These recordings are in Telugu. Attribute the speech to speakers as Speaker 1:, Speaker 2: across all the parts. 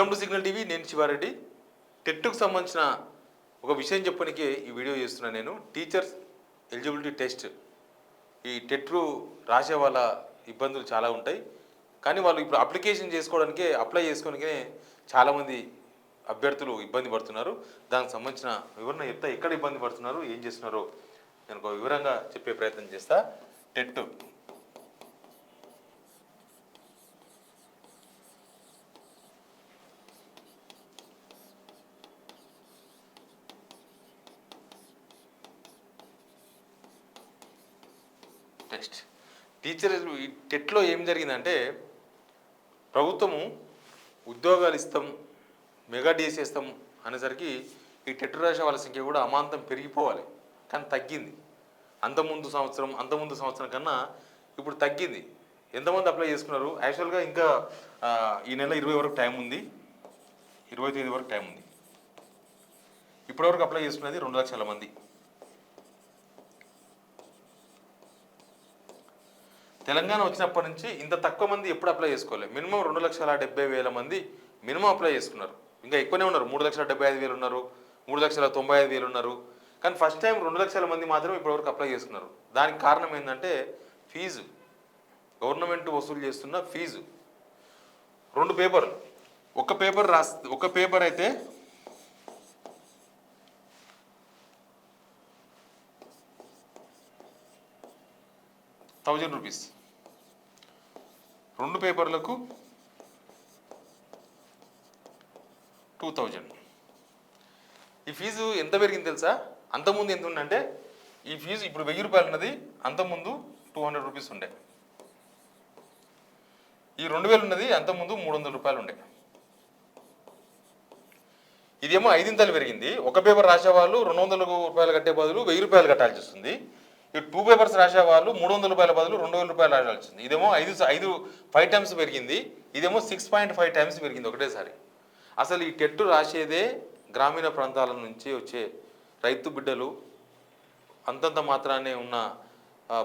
Speaker 1: Welcome to signal TV. నేను శివారెడ్డి. టెట్కు సంబంధించిన ఒక విషయం చెప్పడానికి ఈ వీడియో చేస్తున్నాను. నేను టీచర్స్ ఎలిజిబిలిటీ టెస్ట్, ఈ టెట్రు రాసే వాళ్ళ ఇబ్బందులు చాలా ఉంటాయి. కానీ వాళ్ళు ఇప్పుడు అప్లికేషన్ చేసుకోవడానికే అప్లై చేసుకోవడానికే చాలామంది అభ్యర్థులు ఇబ్బంది పడుతున్నారు. దానికి సంబంధించిన వివరణ చెప్తా. ఎక్కడ ఇబ్బంది పడుతున్నారు, ఏం చేస్తున్నారో నేను ఒక వివరంగా చెప్పే ప్రయత్నం చేస్తా. టెట్ నెక్స్ట్ టీచర్ ఈ టెట్లో ఏం జరిగిందంటే, ప్రభుత్వము ఉద్యోగాలు ఇస్తాం, మెగా డిఎస్సి ఇస్తాం అనేసరికి ఈ టెట్ రాసే వాళ్ళ సంఖ్య కూడా అమాంతం పెరిగిపోవాలి, కానీ తగ్గింది. అంతకుముందు సంవత్సరం కన్నా ఇప్పుడు తగ్గింది. ఎంతమంది అప్లై చేసుకున్నారు? యాక్చువల్గా ఇంకా ఈ నెల 20 వరకు టైం ఉంది, 20 తేదీ వరకు టైం ఉంది. ఇప్పటివరకు అప్లై చేసుకున్నది 2 లక్షల మంది. తెలంగాణ వచ్చినప్పటి నుంచి ఇంత తక్కువ మంది ఎప్పుడు అప్లై చేసుకోలేదు. మినిమం 2,70,000 మంది మినిమం అప్లై చేసుకున్నారు. ఇంకా ఎక్కువనే ఉన్నారు, 3,75,000 ఉన్నారు, 3,95,000 ఉన్నారు. కానీ ఫస్ట్ టైం 2 లక్షల మంది మాత్రమే ఇప్పటివరకు అప్లై చేసుకున్నారు. దానికి కారణం ఏంటంటే ఫీజు, గవర్నమెంట్ వసూలు చేస్తున్న ఫీజు. 2 పేపర్లు, ఒక పేపర్ అయితే ₹1,000, 2 పేపర్లకు 2,000. ఈ ఫీజు ఎంత పెరిగింది తెలుసా? అంతకుముందు ఎంత ఉందంటే, ఈ ఫీజు ఇప్పుడు ₹1,000 ఉన్నది, అంతకుముందు ₹200 ఉండే. ఈ 2,000 ఉన్నది, అంతకుముందు ₹300 ఉండే. ఇదేమో 5 పెరిగింది. ఒక పేపర్ రాసేవాళ్ళు ₹200 కట్టే బదులు ₹1,000 కట్టాల్సి వస్తుంది. ఈ 2 పేపర్స్ రాసేవాళ్ళు ₹300 బదులు ₹2,000 రాయాల్సి వచ్చింది. ఇదేమో 5 టైమ్స్ పెరిగింది, ఇదేమో 6.5 టైమ్స్ పెరిగింది ఒకటేసారి. అసలు ఈ టెట్ రాసేదే గ్రామీణ ప్రాంతాల నుంచి వచ్చే రైతు బిడ్డలు, అంతంత మాత్రానే ఉన్న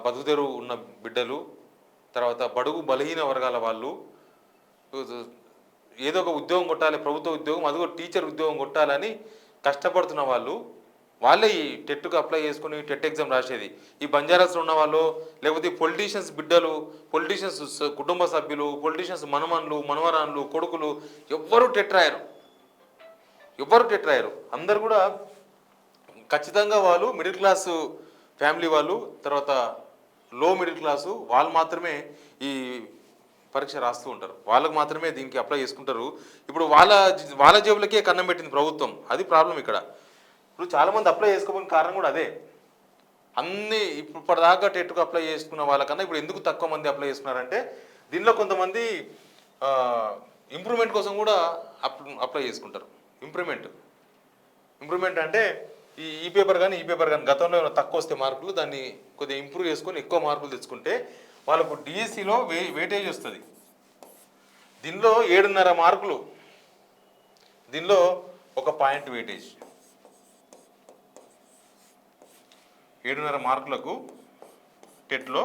Speaker 1: బతుకుదెరువు ఉన్న బిడ్డలు, తర్వాత బడుగు బలహీన వర్గాల వాళ్ళు, ఏదో ఒక ఉద్యోగం కొట్టాలి, ప్రభుత్వ ఉద్యోగం, అదిగో టీచర్ ఉద్యోగం కొట్టాలని కష్టపడుతున్న వాళ్ళే ఈ టెట్కు అప్లై చేసుకుని టెట్ ఎగ్జామ్ రాసేది. ఈ బంజారాస్లో ఉన్న వాళ్ళు, లేకపోతే పొలిటీషియన్స్ బిడ్డలు, పొలిటీషియన్స్ కుటుంబ సభ్యులు, పొలిటీషియన్స్ మనమన్లు, మనవరాన్లు, కొడుకులు ఎవ్వరూ టెట్ రాయరు. అందరు కూడా ఖచ్చితంగా వాళ్ళు మిడిల్ క్లాసు ఫ్యామిలీ వాళ్ళు, తర్వాత లో మిడిల్ క్లాసు వాళ్ళు మాత్రమే ఈ పరీక్ష రాస్తూ ఉంటారు. వాళ్ళకు మాత్రమే దీనికి అప్లై చేసుకుంటారు. ఇప్పుడు వాళ్ళ జేబులకే కన్నం పెట్టింది ప్రభుత్వం. అది ప్రాబ్లం ఇక్కడ. ఇప్పుడు చాలామంది అప్లై చేసుకోవడానికి కారణం కూడా అదే. ఇప్పటిదాకా టెట్కు అప్లై చేసుకున్న వాళ్ళకన్నా ఇప్పుడు ఎందుకు తక్కువ మంది అప్లై చేసుకున్నారంటే, దీనిలో కొంతమంది ఇంప్రూవ్మెంట్ కోసం కూడా అప్లై చేసుకుంటారు. ఇంప్రూవ్మెంట్ అంటే ఈ పేపర్ కానీ గతంలో ఏమైనా తక్కువ వస్తే మార్కులు, దాన్ని కొద్దిగా ఇంప్రూవ్ చేసుకొని ఎక్కువ మార్కులు తెచ్చుకుంటే వాళ్ళకు డిఎస్సిలో వెయిటేజ్ వస్తుంది. దీనిలో 7.5 మార్కులు, దీనిలో 1 పాయింట్ వెయిటేజ్. 7.5 మార్కులకు టెట్లో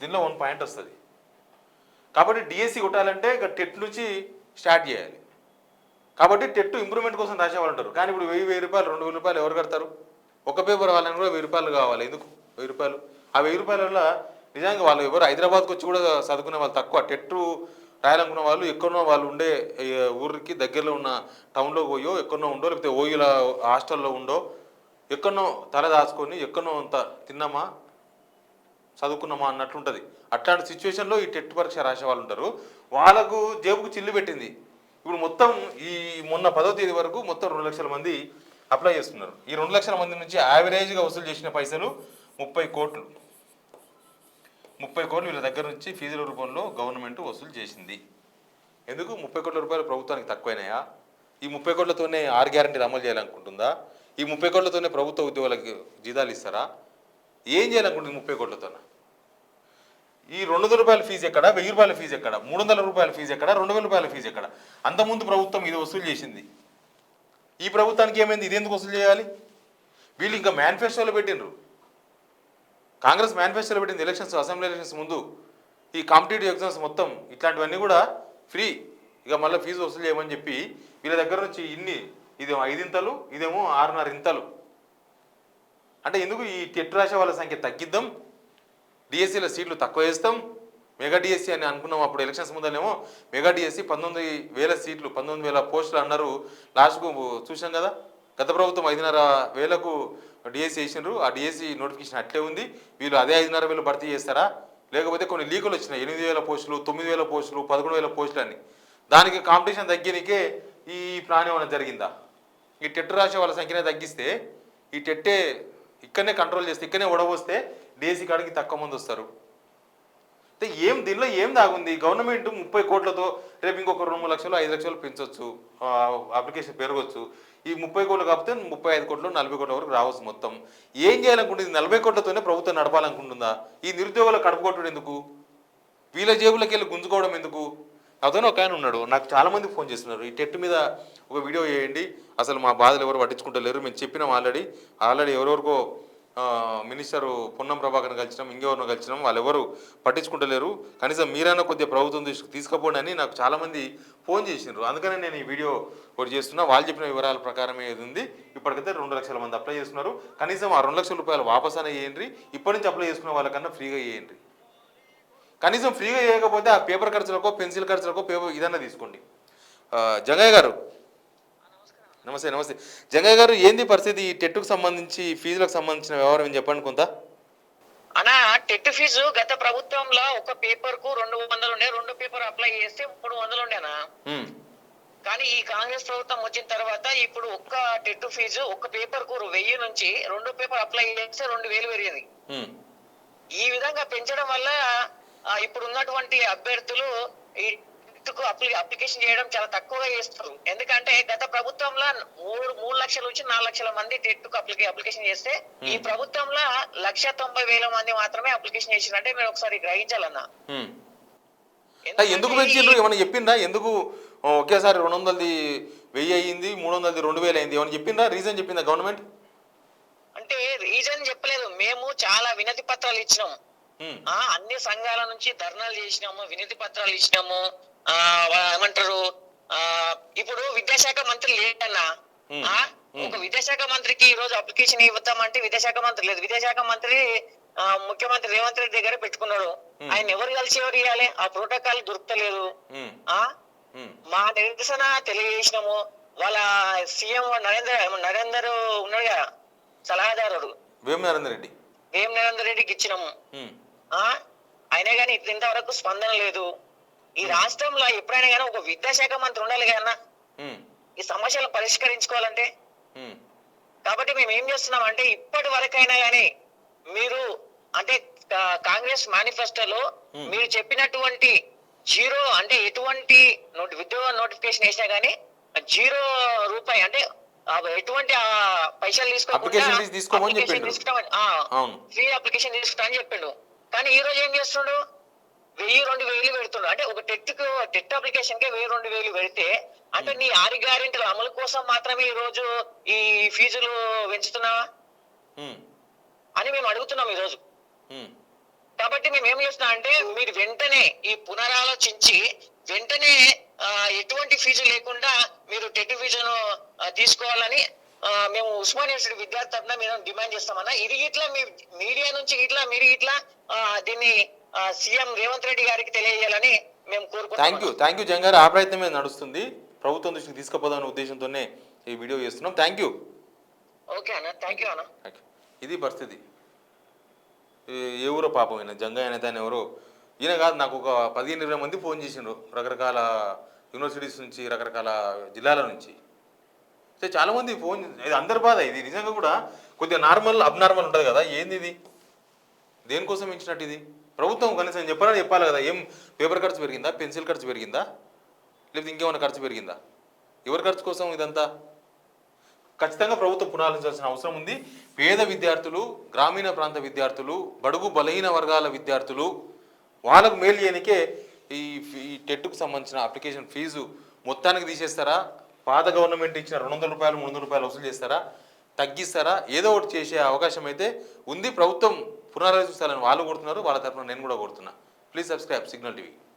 Speaker 1: దీనిలో 1 పాయింట్ వస్తుంది. కాబట్టి డిఎస్సి కొట్టాలంటే ఇక టెట్ నుంచి స్టార్ట్ చేయాలి. కాబట్టి టెట్ ఇంప్రూవ్మెంట్ కోసం రాసేవాళ్ళు ఉంటారు. కానీ ఇప్పుడు ₹1,000, ₹2,000 ఎవరు కడతారు? ఒక పేపర్ వాళ్ళని కూడా ₹1,000 కావాలి. ఎందుకు ₹1,000? ఆ ₹1,000 వల్ల నిజంగా వాళ్ళు ఎవరు హైదరాబాద్కి వచ్చి కూడా చదువుకునే వాళ్ళు తక్కువ. టెట్ రాయాలనుకున్న వాళ్ళు ఎక్కడో వాళ్ళు ఉండే ఊరికి దగ్గరలో ఉన్న టౌన్లో పోయో, ఎక్కడో ఉండో, లేకపోతే ఓయూల హాస్టల్లో ఉండో, ఎక్కడో తల దాచుకొని ఎక్కడో అంత తిన్నామా చదువుకున్నామా అన్నట్లుంటుంది. అట్లాంటి సిచ్యువేషన్లో ఈ టెట్ పరీక్ష రాసే వాళ్ళు ఉంటారు. వాళ్ళకు జేబుకు చిల్లు పెట్టింది. ఇప్పుడు మొత్తం మొన్న 10వ తేదీ వరకు మొత్తం 2 లక్షల మంది అప్లై చేస్తున్నారు. ఈ 2 లక్షల మంది నుంచి యావరేజ్గా వసూలు చేసిన పైసలు 30 కోట్లు. 30 కోట్లు వీళ్ళ దగ్గర నుంచి ఫీజుల రూపంలో గవర్నమెంట్ వసూలు చేసింది. ఎందుకు? 30 కోట్ల రూపాయలు ప్రభుత్వానికి తక్కువైనాయా? ఈ 30 కోట్లతోనే 6 గ్యారెంటీలు అమలు చేయాలనుకుంటుందా? ఈ 30 కోట్లతోనే ప్రభుత్వ ఉద్యోగులకు జీతాలు ఇస్తారా? ఏం చేయాలనుకుంటుంది 30 కోట్లతోన? ఈ ₹200 ఫీజు ఎక్కడ? ₹1,000 ఫీజు ఎక్కడ? ₹300 ఫీజు ఎక్కడ? ₹2,000 ఫీజు ఎక్కడ? అంతకుముందు ప్రభుత్వం ఇది వసూలు చేసింది. ఈ ప్రభుత్వానికి ఏమైంది? ఇది ఎందుకు వసూలు చేయాలి? వీళ్ళు ఇంకా మేనిఫెస్టోలో పెట్టినరు. కాంగ్రెస్ మేనిఫెస్టోలో పెట్టింది ఎలక్షన్స్, అసెంబ్లీ ఎలక్షన్స్ ముందు ఈ కాంపిటేటివ్ ఎగ్జామ్స్ మొత్తం ఇట్లాంటివన్నీ కూడా ఫ్రీ. ఇక మళ్ళీ ఫీజు వసూలు చేయమని చెప్పి వీళ్ళ దగ్గర నుంచి ఇదేమో 5 ఇంతలు, ఇదేమో 6.5 ఇంతలు. అంటే ఎందుకు ఈ టెట్ రాసే వాళ్ళ సంఖ్య తగ్గిద్దాం, డిఎస్సీల సీట్లు తక్కువ వేస్తాం, మెగా డిఎస్సీ అని అనుకున్నాం. అప్పుడు ఎలక్షన్స్ ముందరేమో మెగా డిఎస్సీ 19,000 సీట్లు, 19,000 పోస్టులు అన్నారు. లాస్ట్కు చూసాం కదా, గత ప్రభుత్వం 5,500 డిఎస్సీ వేసినారు. ఆ డిఎస్సీ నోటిఫికేషన్ అట్లే ఉంది. వీళ్ళు అదే 5,500 భర్తీ చేస్తారా, లేకపోతే కొన్ని లీకులు వచ్చినాయి, 8,000 పోస్టులు, 9,000 పోస్టులు, 11,000 పోస్టులు అని. దానికి కాంపిటీషన్ తగ్గనికే ఈ ప్లాన్ ఏమైనా జరిగిందా? ఈ టెట్ రాసే వాళ్ళ సంఖ్యనే తగ్గిస్తే, ఈ టెట్టే ఇక్కడనే కంట్రోల్ చేస్తే, ఇక్కడనే ఓడవస్తే డిఎస్సీ కాడికి తక్కువ మంది వస్తారు. అంటే దీనిలో ఏం దాగుంది? గవర్నమెంట్ 30 కోట్లతో రేపు ఇంకొక 2 లక్షలు 5 లక్షలు పెంచవచ్చు, అప్లికేషన్ పెరగవచ్చు. ఈ 30 కోట్లు కాకపోతే 35 కోట్లు 40 కోట్ల వరకు రావచ్చు. మొత్తం ఏం చేయాలనుకుంటుంది? 40 కోట్లతోనే ప్రభుత్వం నడపాలనుకుంటుందా? ఈ నిరుద్యోగుల కడుపు కొట్టడం ఎందుకు? వీళ్ళ జేబులకి వెళ్ళి గుంజుకోవడం ఎందుకు? అతను ఒక ఆయన ఉన్నాడు, నాకు చాలామంది ఫోన్ చేస్తున్నారు, ఈ టెట్ మీద ఒక వీడియో చేయండి, అసలు మా బాధలు ఎవరు పట్టించుకుంటలేరు, మేము చెప్పినాం ఆల్రెడీ ఎవరెవరికో మినిస్టర్ పొన్నం ప్రభాకర్ని కలిసినాం, ఇంకెవరినో కలిసినాం, వాళ్ళు ఎవరు పట్టించుకుంటలేరు, కనీసం మీరైనా కొద్దిగా ప్రభుత్వం తీసుకుపోండి అని నాకు చాలామంది ఫోన్ చేసినారు. అందుకనే నేను ఈ వీడియో ఒకటి చేస్తున్నా. వాళ్ళు చెప్పిన వివరాల ప్రకారమే ఏది ఉంది. ఇప్పటికైతే 2 లక్షల మంది అప్లై చేస్తున్నారు. కనీసం ఆ 2 లక్షల రూపాయలు వాపస్ అనే చేయండి. ఇప్పటి నుంచి అప్లై చేసుకున్న వాళ్ళకన్నా ఫ్రీగా చేయండి. కనీసం ఫ్రీగా చేయకపోతే ఆ పేపర్ ఖర్చులకో పెన్సిల్ ఖర్చులకో ఇదన్నా తీసుకోండి. జంగయ్య గారు నమస్తే. నమస్తే జంగయ్య గారు, ఏంది పరిస్థితి? ఈ టెట్కు సంబంధించి ఫీజులకు సంబంధించిన వ్యవహారం ఏం చెప్పండి కొంత.
Speaker 2: అనా, టెట్ ఫీజు గత ప్రభుత్వంలో ఒక పేపర్ కు 200 ఉండే, 2 పేపర్ అప్లై చేస్తే 300 ఉండేనా. కానీ ఈ కాంగ్రెస్ ప్రభుత్వం వచ్చిన తర్వాత ఇప్పుడు ఒక్క టెట్ ఫీజు ఒక్క పేపర్ కు 1000 నుంచి 2 పేపర్ అప్లై చేస్తే 2,000 పెరిగింది. ఈ విధంగా పెంచడం వల్ల ఇప్పుడు ఉన్నటువంటి అభ్యర్థులు ఈ అప్లికేషన్ చేయడం చాలా తక్కువగా చేస్తారు. ఎందుకంటే గత ప్రభుత్వంలో 3 లక్షల నుంచి 4 లక్షల మంది టెట్ అప్లికేషన్ చేస్తే ఈ ప్రభుత్వంలో 1,90,000 మంది మాత్రమే అప్లికేషన్ చేసినట్టే మీరు ఒకసారి గ్రహించాలన్నా.
Speaker 1: ఎందుకు పెంచారు? ఏమైనా చెప్పిందా? ఎందుకు ఒకేసారి 200ది 1000 అయ్యింది, 300ది 2,000 అయింది? ఏమైనా చెప్పిందా? రీజన్ చెప్పిందా గవర్నమెంట్?
Speaker 2: అంటే రీజన్ చెప్పలేదు. మేము చాలా వినతి పత్రాలు ఇచ్చినాము, అన్ని సంఘాల నుంచి ధర్నాలు చేసినాము, వినతి పత్రాలు ఇచ్చినాము. ఏమంటారు, ఇప్పుడు విద్యాశాఖ మంత్రి లేదన్నా. ఒక విద్యాశాఖ మంత్రికి ఈ రోజు అప్లికేషన్ ఇవ్వతామంటే విద్యాశాఖ మంత్రి లేదు. విద్యాశాఖ మంత్రి ముఖ్యమంత్రి రేవంత్ రెడ్డి దగ్గర పెట్టుకున్నాడు. ఆయన ఎవరు కలిసి ఎవరు ఇవ్వాలి? ఆ ప్రోటోకాల్ దొరుకుతలేదు. మా నిరసన తెలియజేసినాము. వాళ్ళ సీఎం నరేందర్ ఉన్నాడు కదా, సలహాదారుడు
Speaker 1: వేం
Speaker 2: నరేందర్ రెడ్డికి ఇచ్చినాము. అయినా కానీ ఇంతవరకు స్పందన లేదు. ఈ రాష్ట్రంలో ఎప్పుడైనా కానీ ఒక విద్యాశాఖ మంత్రి ఉండాలి కదన్నా ఈ సమస్యలు పరిష్కరించుకోవాలంటే. కాబట్టి మేము ఏం చేస్తున్నాం అంటే, ఇప్పటి వరకైనా కానీ మీరు అంటే కాంగ్రెస్ మేనిఫెస్టోలో మీరు చెప్పినటువంటి జీరో, అంటే ఎటువంటి ఉద్యోగ నోటిఫికేషన్ వేసినా గానీ 0 రూపాయి, అంటే ఎటువంటి పైసలు తీసుకోమని ఫ్రీ అప్లికేషన్ తీసుకుంటామని చెప్పిండు. కానీ ఈ రోజు ఏం చేస్తుండు? 1,000-2,000 పెడుతుండు. అంటే ఒక టెట్ అప్లికేషన్ కే 1,000-2,000 పెడితే, అంటే నీ 6 గ్యారెంటీల అమలు కోసం మాత్రమే ఈ రోజు ఈ ఫీజులు పెంచుతున్నావా అని మేము అడుగుతున్నాం ఈ రోజు. కాబట్టి మేము ఏం చేస్తున్నాం అంటే, మీరు వెంటనే ఈ పునరాలోచించి వెంటనే ఎటువంటి ఫీజు లేకుండా మీరు టెట్ ఫీజును తీసుకోవాలని మేము ఉస్మానియా యూనివర్సిటీ విద్యార్థి తరఫున మేము డిమాండ్ చేస్తామన్నా. ఇది ఇట్లా మీ మీడియా నుంచి మీరు ఇట్లా దీన్ని సీఎం రేవంత్ రెడ్డి గారికి తెలియజేయాలని మేము కోరుకుంటున్నాం.
Speaker 1: థ్యాంక్ యూ జంగారు. ఆ ప్రయత్నమే నడుస్తుంది. ప్రభుత్వం దృష్టికి తీసుకుపోదామనే ఉద్దేశంతోనే ఈ వీడియో చేస్తున్నాం. Thank you.
Speaker 2: ఓకే అన్న, థ్యాంక్ యూ అన్న.
Speaker 1: ఇది పరిస్థితి. ఎవరో పాపం ఈయన జంగయ్య అనే దాన్ని ఎవరో, ఈయన కాదు, నాకు ఒక 15-20 మంది ఫోన్ చేసిండ్రు రకరకాల యూనివర్సిటీస్ నుంచి, రకరకాల జిల్లాల నుంచి. సో చాలామంది ఫోన్, ఇది అందరి బాధ. ఇది నిజంగా కూడా కొద్దిగా అబ్నార్మల్ ఉంటుంది కదా. ఏంది ఇది? దేనికోసం ఇచ్చినట్టు ఇది? ప్రభుత్వం కనీసం చెప్పాలి కదా. ఏం పేపర్ ఖర్చు పెరిగిందా, పెన్సిల్ ఖర్చు పెరిగిందా, లేకపోతే ఇంకేమైనా ఖర్చు పెరిగిందా? ఎవరి ఖర్చు కోసం ఇదంతా? ఖచ్చితంగా ప్రభుత్వం పునరాలోచించాల్సిన అవసరం ఉంది. పేద విద్యార్థులు, గ్రామీణ ప్రాంత విద్యార్థులు, బడుగు బలహీన వర్గాల విద్యార్థులు, వాళ్ళకు మేలు చేయనికే ఈ టెట్కు సంబంధించిన అప్లికేషన్ ఫీజు మొత్తానికి తీసేస్తారా? పాత గవర్నమెంట్ ఇచ్చిన 200 రూపాయలు 300 రూపాయలు వసూలు చేస్తారా? తగ్గిస్తారా? ఏదో ఒకటి చేసే అవకాశం అయితే ఉంది. ప్రభుత్వం పునరాలోచించాలని వాళ్ళు కోరుతున్నారు. వాళ్ళ తరఫున నేను కూడా కోరుతున్నా. Please subscribe signal TV.